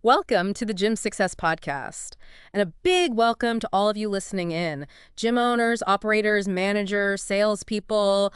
Welcome to the Gym Success Podcast, and a big welcome to all of you listening in. Gym owners, operators, managers, salespeople,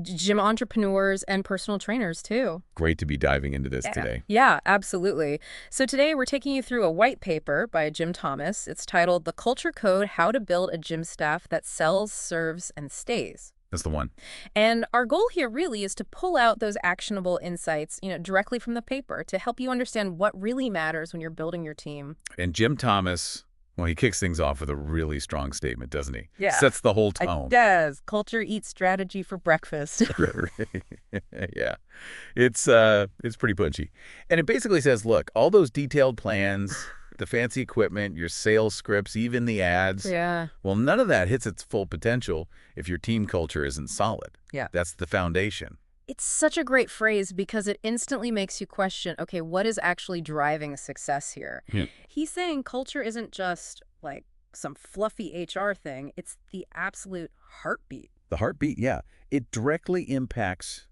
gym entrepreneurs, and personal trainers, too. Great to be diving into this Yeah. today. Yeah, absolutely. So today we're taking you through a white paper by Jim It's titled The Culture Code, How to Build a Gym Staff That Sells, Serves, and Stays. That's the one. And our goal here really is to pull out those actionable insights, directly from the paper to help you understand what really matters when you're building your team. And Jim Thomas, well, he kicks things off with a really strong statement, doesn't he? Yeah. Sets the whole tone. It does. Culture eats strategy for breakfast. Yeah. It's pretty punchy. And it basically says, look, all those detailed plans, the fancy equipment, your sales scripts, even the ads. Yeah. Well, none of that hits its full potential if your team culture isn't solid. Yeah. That's the foundation. It's such a great phrase because it instantly makes you question, okay, what is actually driving success here? Yeah. He's saying culture isn't just like some fluffy HR thing. It's the absolute heartbeat. The heartbeat, yeah. It directly impacts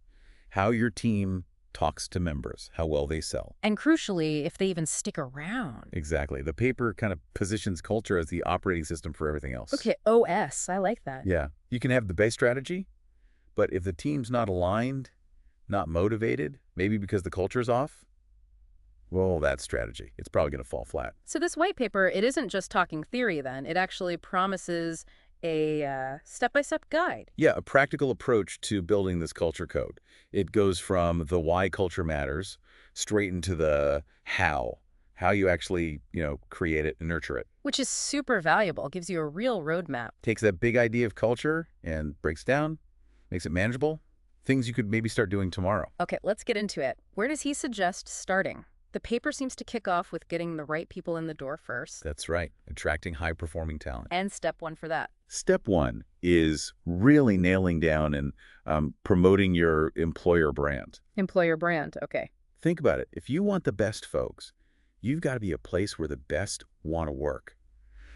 how your team talks to members, how well they sell. And crucially, if they even stick around. Exactly. The paper kind of positions culture as the operating system for everything else. Okay, OS. I like that. Yeah. You can have the base strategy, but if the team's not aligned, not motivated, maybe because the culture's off, well, that strategy, it's probably going to fall flat. So this white paper, it isn't just talking theory then. It actually promises a step-by-step guide. Yeah, a practical approach to building this culture code. It goes from the why culture matters straight into the how you actually, create it and nurture it. Which is super valuable. Gives you a real roadmap. Takes that big idea of culture and breaks down, makes it manageable, things you could maybe start doing tomorrow. Okay, let's get into it. Where does he suggest starting? The paper seems to kick off with getting the right people in the door first. That's right, attracting high-performing talent. And step one for that. Step one is really nailing down and promoting your employer brand. Employer brand, okay. Think about it. If you want the best folks, you've got to be a place where the best want to work.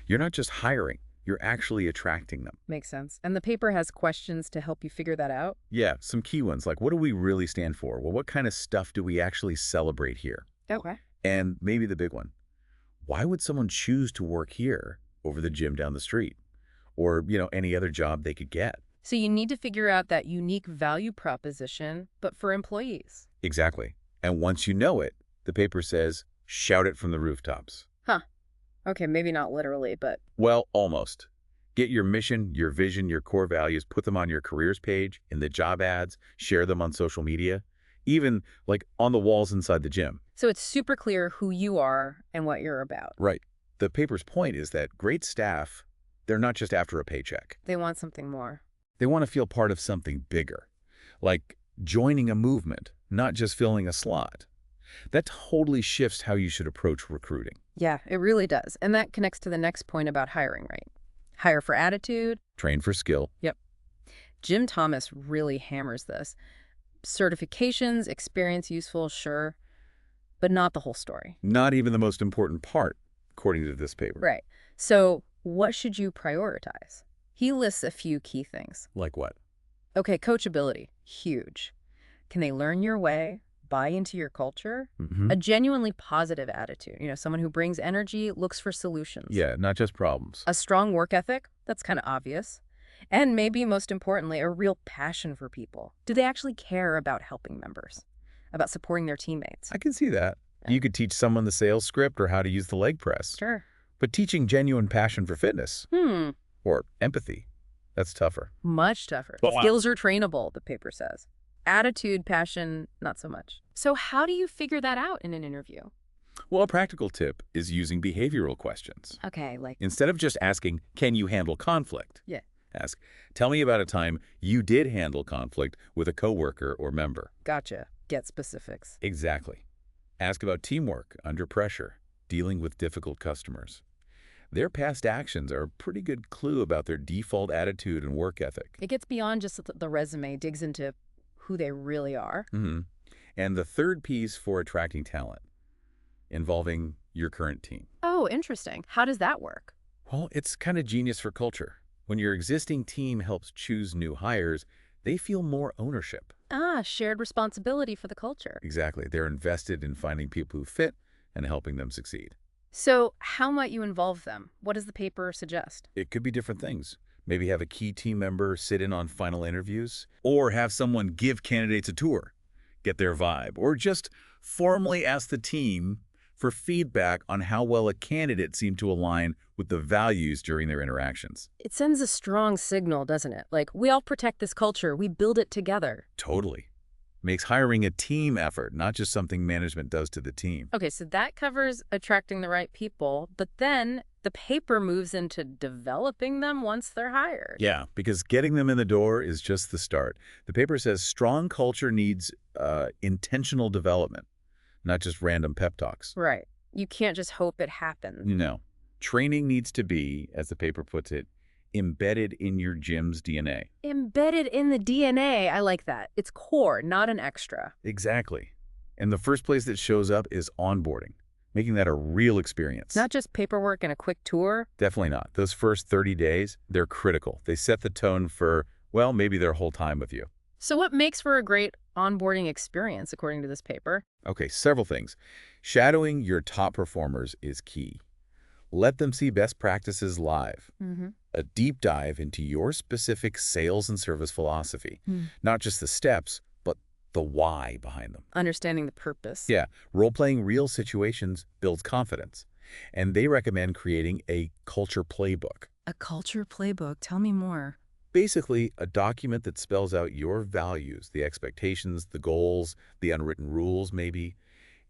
You're not just hiring, you're actually attracting them. Makes sense. And the paper has questions to help you figure that out? Yeah, some key ones, like what do we really stand for? Well, what kind of stuff do we actually celebrate here? Okay. And maybe the big one, why would someone choose to work here over the gym down the street? Or, any other job they could get? So you need to figure out that unique value proposition, but for employees. Exactly. And once you know it, the paper says, shout it from the rooftops. Huh. Okay, maybe not literally, but... Well, almost. Get your mission, your vision, your core values, put them on your careers page, in the job ads, share them on social media, even like on the walls inside the gym. So it's super clear who you are and what you're about. Right. The paper's point is that great staff, they're not just after a paycheck. They want something more. They want to feel part of something bigger, like joining a movement, not just filling a slot. That totally shifts how you should approach recruiting. Yeah, it really does. And that connects to the next point about hiring, right? Hire for attitude. Train for skill. Yep. Jim Thomas really hammers this. Certifications, experience useful, sure, but not the whole story. Not even the most important part, according to this paper. Right. So what should you prioritize? He lists a few key things. Like what? Okay, coachability, huge. Can they learn your way, buy into your culture? Mm-hmm. A genuinely positive attitude, someone who brings energy, looks for solutions. Yeah, not just problems. A strong work ethic, that's kind of obvious. And maybe most importantly, a real passion for people. Do they actually care about helping members, about supporting their teammates? I can see that. Yeah. You could teach someone the sales script or how to use the leg press. Sure. But teaching genuine passion for fitness or empathy, that's tougher. Much tougher. Wow. Skills are trainable, the paper says. Attitude, passion, not so much. So how do you figure that out in an interview? Well, a practical tip is using behavioral questions. Okay, like... Instead of just asking, can you handle conflict? Yeah. Ask, tell me about a time you did handle conflict with a coworker or member. Gotcha. Get specifics. Exactly. Ask about teamwork under pressure, dealing with difficult customers. Their past actions are a pretty good clue about their default attitude and work ethic. It gets beyond just the resume, digs into who they really are. Mm-hmm. And the third piece for attracting talent, involving your current team. Oh, interesting. How does that work? Well, it's kind of genius for culture. When your existing team helps choose new hires, they feel more ownership. Shared responsibility for the culture. Exactly. They're invested in finding people who fit and helping them succeed. So how might you involve them? What does the paper suggest? It could be different things. Maybe have a key team member sit in on final interviews, or have someone give candidates a tour, get their vibe, or just formally ask the team for feedback on how well a candidate seemed to align with the values during their interactions. It sends a strong signal, doesn't it? Like, we all protect this culture. We build it together. Totally. Makes hiring a team effort, not just something management does to the team. Okay, so that covers attracting the right people, but then the paper moves into developing them once they're hired. Yeah, because getting them in the door is just the start. The paper says strong culture needs intentional development, not just random pep talks. Right. You can't just hope it happens. No. Training needs to be, as the paper puts it, embedded in your gym's DNA. Embedded in the DNA. I like that. It's core, not an extra. Exactly. And the first place that shows up is onboarding, making that a real experience. Not just paperwork and a quick tour. Definitely not. Those first 30 days, they're critical. They set the tone for, well, maybe their whole time with you. So what makes for a great onboarding experience, according to this paper? Okay, several things. Shadowing your top performers is key. Let them see best practices live. A deep dive into your specific sales and service philosophy. Not just the steps, but the why behind them. Understanding the purpose. Yeah, role-playing real situations builds confidence. And they recommend creating a culture playbook. A culture playbook. Tell me more. Basically, a document that spells out your values, the expectations, the goals, the unwritten rules, maybe.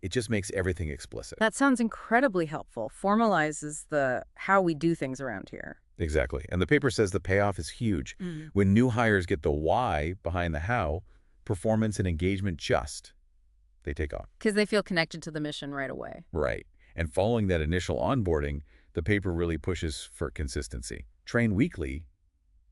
It just makes everything explicit. That sounds incredibly helpful. Formalizes the how we do things around here. Exactly. And the paper says the payoff is huge. When new hires get the why behind the how, performance and engagement they take off. Because they feel connected to the mission right away. Right. And following that initial onboarding, the paper really pushes for consistency. Train weekly,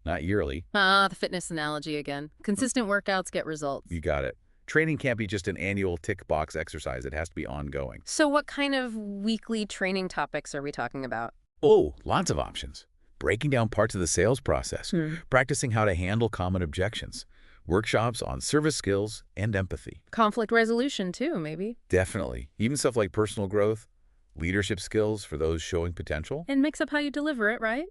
not yearly. The fitness analogy again. Consistent workouts get results. You got it. Training can't be just an annual tick box exercise. It has to be ongoing. So what kind of weekly training topics are we talking about? Oh, lots of options. Breaking down parts of the sales process, practicing how to handle common objections, workshops on service skills and empathy. Conflict resolution too, maybe. Definitely. Even stuff like personal growth, leadership skills for those showing potential. And mix up how you deliver it, right?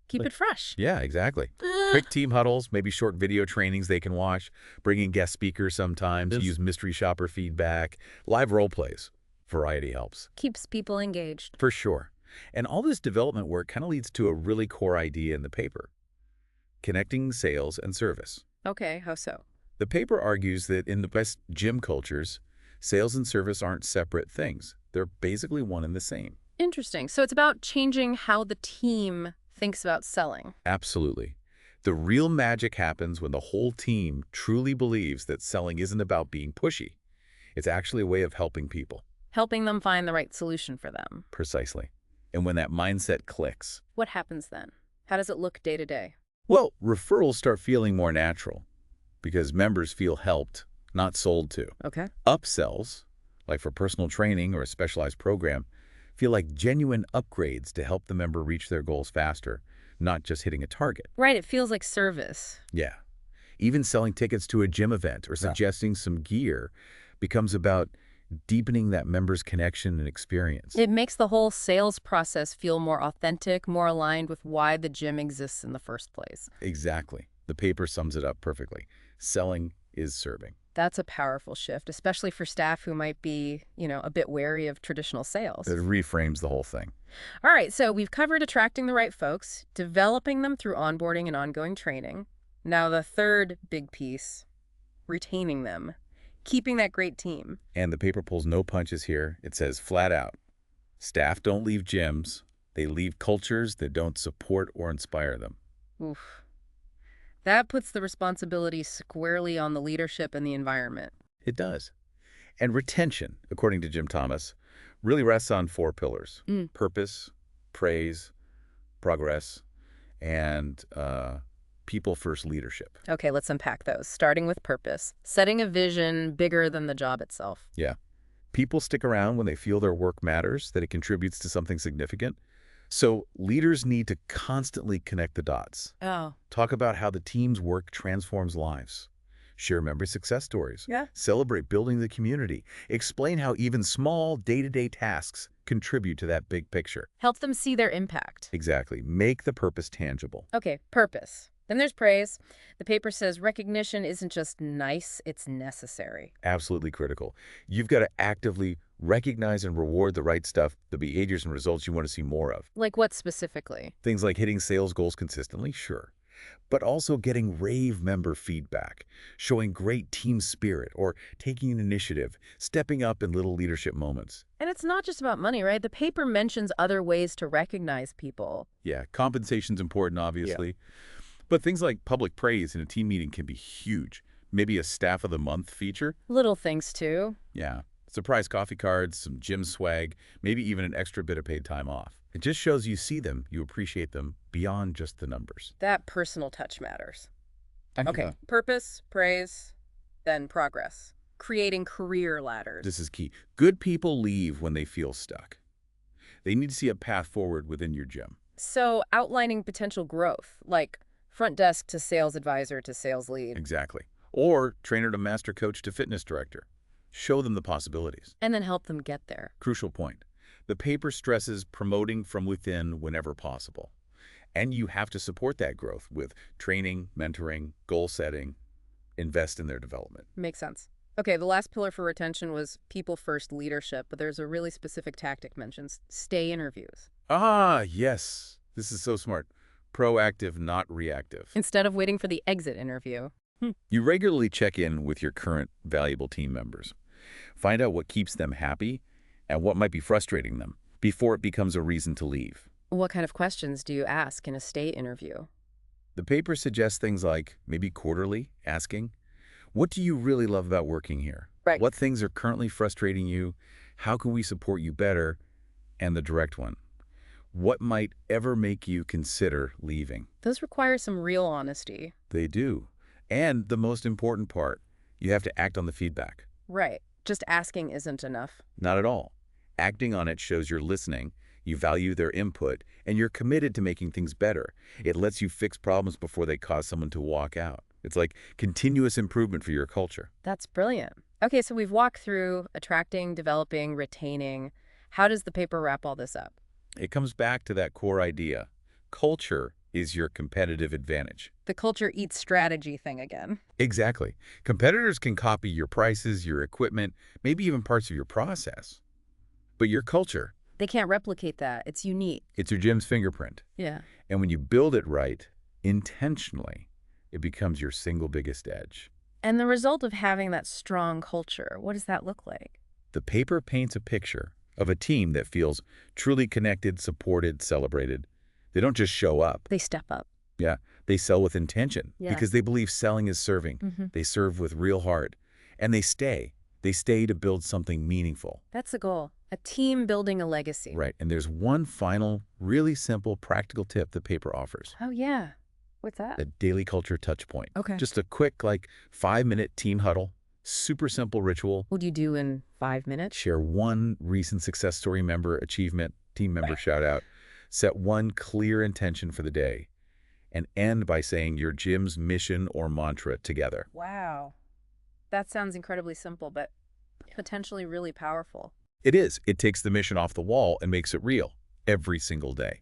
Keep it fresh. Yeah, exactly. Quick team huddles, maybe short video trainings they can watch, bring in guest speakers sometimes, use mystery shopper feedback, live role plays. Variety helps. Keeps people engaged. For sure. And all this development work kind of leads to a really core idea in the paper. Connecting sales and service. Okay, how so? The paper argues that in the best gym cultures, sales and service aren't separate things. They're basically one and the same. Interesting. So it's about changing how the team thinks about selling. Absolutely. The real magic happens when the whole team truly believes that selling isn't about being pushy. It's actually a way of helping people. Helping them find the right solution for them. Precisely. And when that mindset clicks, What happens then? How does it look day to day? well, referrals start feeling more natural because members feel helped, not sold to. Okay. Upsells, like for personal training or a specialized program, feel like genuine upgrades to help the member reach their goals faster, not just hitting a target. Right, it feels like service. Yeah. Even selling tickets to a gym event or suggesting some gear becomes about deepening that member's connection and experience. It makes the whole sales process feel more authentic, more aligned with why the gym exists in the first place. Exactly. The paper sums it up perfectly. Selling is serving. That's a powerful shift, especially for staff who might be, a bit wary of traditional sales. It reframes the whole thing. All right, so we've covered attracting the right folks, developing them through onboarding and ongoing training. Now the third big piece, retaining them, keeping that great team. And the paper pulls no punches here. It says flat out, staff don't leave gyms. They leave cultures that don't support or inspire them. Oof. That puts the responsibility squarely on the leadership and the environment. It does. And retention, according to jthomas, really rests on 4 pillars. Purpose, praise, progress, and people-first leadership. Okay, let's unpack those, starting with purpose. Setting a vision bigger than the job itself. Yeah. People stick around when they feel their work matters, that it contributes to something significant. So leaders need to constantly connect the dots. Oh. Talk about how the team's work transforms lives. Share member success stories. Yeah. Celebrate building the community. Explain how even small day-to-day tasks contribute to that big picture. Help them see their impact. Exactly. Make the purpose tangible. Okay, purpose. Then there's praise. The paper says recognition isn't just nice, it's necessary. Absolutely critical. You've got to actively recognize and reward the right stuff, the behaviors and results you want to see more of. Like what specifically? Things like hitting sales goals consistently, sure. But also getting rave member feedback, showing great team spirit, or taking an initiative, stepping up in little leadership moments. And it's not just about money, right? The paper mentions other ways to recognize people. Yeah, compensation's important, obviously. But things like public praise in a team meeting can be huge. Maybe a staff of the month feature. Little things, too. Yeah. Surprise coffee cards, some gym swag, maybe even an extra bit of paid time off. It just shows you see them, you appreciate them, beyond just the numbers. That personal touch matters. Okay, Yeah. purpose, praise, then progress. Creating career ladders. This is key. Good people leave when they feel stuck. They need to see a path forward within your gym. So outlining potential growth, like front desk to sales advisor to sales lead. Exactly. Or trainer to master coach to fitness director. Show them the possibilities. And then help them get there. Crucial point. The paper stresses promoting from within whenever possible. And you have to support that growth with training, mentoring, goal setting, invest in their development. Makes sense. Okay, the last pillar for retention was people-first leadership, but there's a really specific tactic mentioned, stay interviews. Ah, yes. This is so smart. Proactive, not reactive. Instead of waiting for the exit interview. You regularly check in with your current valuable team members. Find out what keeps them happy and what might be frustrating them before it becomes a reason to leave. What kind of questions do you ask in a stay interview? The paper suggests things like maybe quarterly asking, what do you really love about working here? Right. What things are currently frustrating you? How can we support you better? And the direct one, what might ever make you consider leaving? Those require some real honesty. They do. And the most important part, you have to act on the feedback. Right. Just asking isn't enough. Not at all. Acting on it shows you're listening, you value their input, and you're committed to making things better. It lets you fix problems before they cause someone to walk out. It's like continuous improvement for your culture. That's brilliant. Okay, so we've walked through attracting, developing, retaining. How does the paper wrap all this up? It comes back to that core idea. Culture is your competitive advantage. The culture eats strategy thing again. Exactly. Competitors can copy your prices, your equipment, maybe even parts of your process. But your culture, They can't replicate that. It's unique. it's your gym's fingerprint. Yeah. And when you build it right, intentionally, it becomes your single biggest edge. And the result of having that strong culture, what does that look like? The paper paints a picture of a team that feels truly connected, supported, celebrated. They don't just show up. They step up. Yeah, they sell with intention Yeah. because they believe selling is serving. They serve with real heart. And they stay. They stay to build something meaningful. That's the goal. A team building a legacy. Right. And there's one final, really simple, practical tip the paper offers. Oh, yeah. What's that? The daily culture touch point. Okay. Just a quick, 5-minute team huddle. Super simple ritual. What do you do in 5 minutes? Share one recent success story member achievement, team member shout out. Set one clear intention for the day. And end by saying your gym's mission or mantra together. Wow. That sounds incredibly simple, but potentially really powerful. It is. It takes the mission off the wall and makes it real every single day.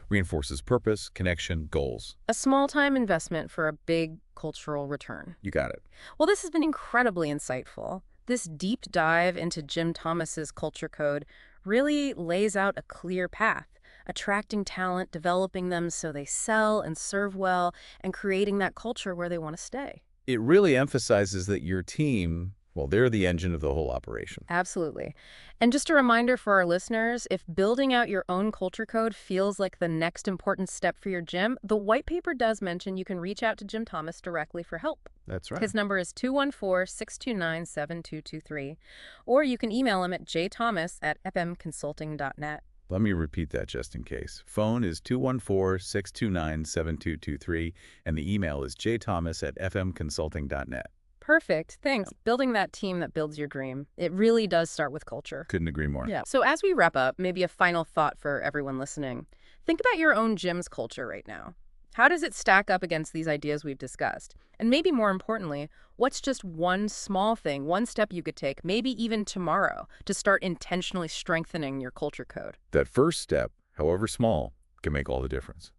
Reinforces purpose, connection, goals. A small-time investment for a big cultural return. You got it. Well, this has been incredibly insightful. This deep dive into Jim Thomas's culture code really lays out a clear path, attracting talent, developing them so they sell and serve well, and creating that culture where they want to stay. It really emphasizes that your team, well, they're the engine of the whole operation. Absolutely. And just a reminder for our listeners, if building out your own culture code feels like the next important step for your gym, the white paper does mention you can reach out to Jim Thomas directly for help. That's right. His number is 214-629-7223, or you can email him at jthomas@fmconsulting.net. Let me repeat that just in case. Phone is 214-629-7223, and the email is jthomas@fmconsulting.net. Perfect. Thanks. Building that team that builds your dream. It really does start with culture. Couldn't agree more. Yeah. So as we wrap up, maybe a final thought for everyone listening. Think about your own gym's culture right now. How does it stack up against these ideas we've discussed? And maybe more importantly, what's just one small thing, one step you could take, maybe even tomorrow, to start intentionally strengthening your culture code? That first step, however small, can make all the difference.